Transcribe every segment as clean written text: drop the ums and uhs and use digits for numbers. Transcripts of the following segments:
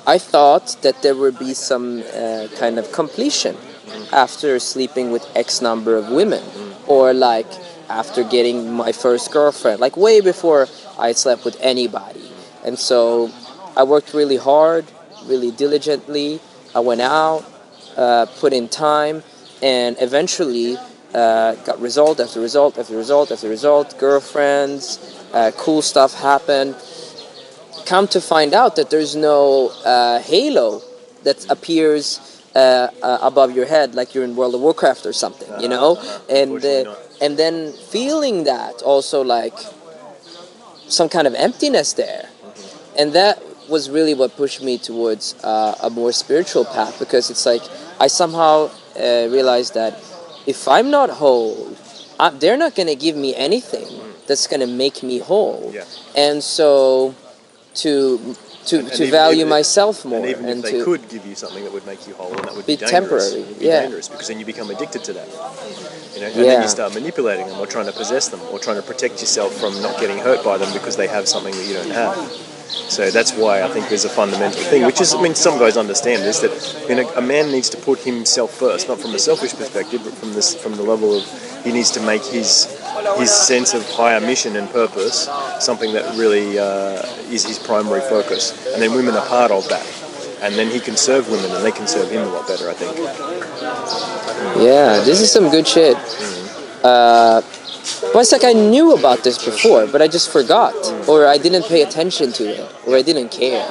I thought that there would be some kind of completion after sleeping with X number of women, or like after getting my first girlfriend, like way before I slept with anybody. And so I worked really hard, really diligently. I went out, put in time, and eventually got result after result after result after result, girlfriends, cool stuff happened. Come to find out that there's no halo that appears above your head like you're in World of Warcraft or something, you know? And then feeling that also like some kind of emptiness there. And that was really what pushed me towards a more spiritual path, because it's like I somehow realized that if I'm not whole, they're not going to give me anything that's going to make me whole. Yeah. And so to value myself more, and even if they could give you something that would make you whole, and that would be dangerous, temporary, it'd be dangerous, because then you become addicted to that, you know, and then you start manipulating them or trying to possess them or trying to protect yourself from not getting hurt by them because they have something that you don't have. So that's why I think there's a fundamental thing, which is, I mean, some guys understand this, that, you know, a man needs to put himself first, not from a selfish perspective, but from the level of he needs to make his sense of higher mission and purpose something that really is his primary focus, and then women are part of that, and then he can serve women and they can serve him a lot better, I think. Yeah, this is some good shit. But it's like I knew about this before, but I just forgot, or I didn't pay attention to it, or I didn't care.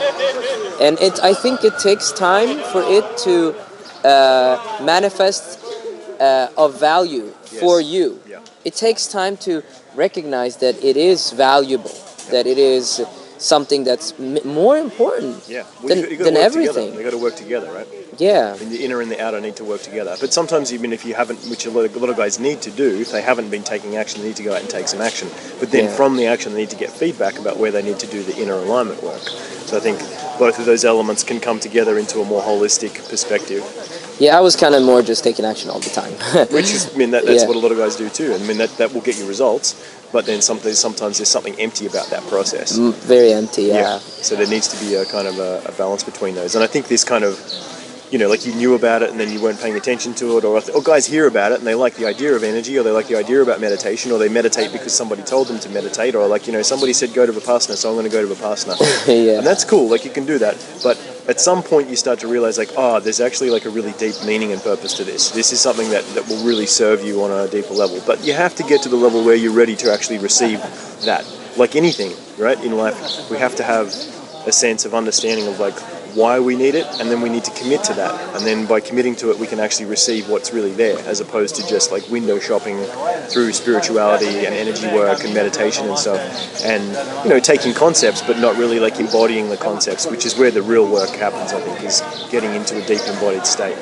And I think it takes time for it to manifest of value for you. Yeah. It takes time to recognize that it is valuable, that it is something that's more important than everything. They got to work together, right? Yeah. And the inner and the outer need to work together. But sometimes, even if you haven't, which a lot of guys need to do, if they haven't been taking action, they need to go out and take some action. But then from the action, they need to get feedback about where they need to do the inner alignment work. So I think both of those elements can come together into a more holistic perspective. Yeah, I was kind of more just taking action all the time. Which is, I mean, that's what a lot of guys do too. I mean, that will get you results, but then sometimes there's something empty about that process. Very empty, yeah. So there needs to be a kind of a balance between those. And I think this kind of, you know, like you knew about it and then you weren't paying attention to it, or guys hear about it and they like the idea of energy, or they like the idea about meditation, or they meditate because somebody told them to meditate, or like, you know, somebody said go to Vipassana, so I'm going to go to Vipassana. Yeah. And that's cool, like you can do that, but at some point you start to realize like, there's actually like a really deep meaning and purpose to this. This is something that will really serve you on a deeper level. But you have to get to the level where you're ready to actually receive that. Like anything, right, in life, we have to have a sense of understanding of like why we need it, and then we need to commit to that. And then by committing to it, we can actually receive what's really there, as opposed to just like window shopping through spirituality and energy work and meditation and stuff. And, you know, taking concepts, but not really like embodying the concepts, which is where the real work happens, I think, is getting into a deep embodied state.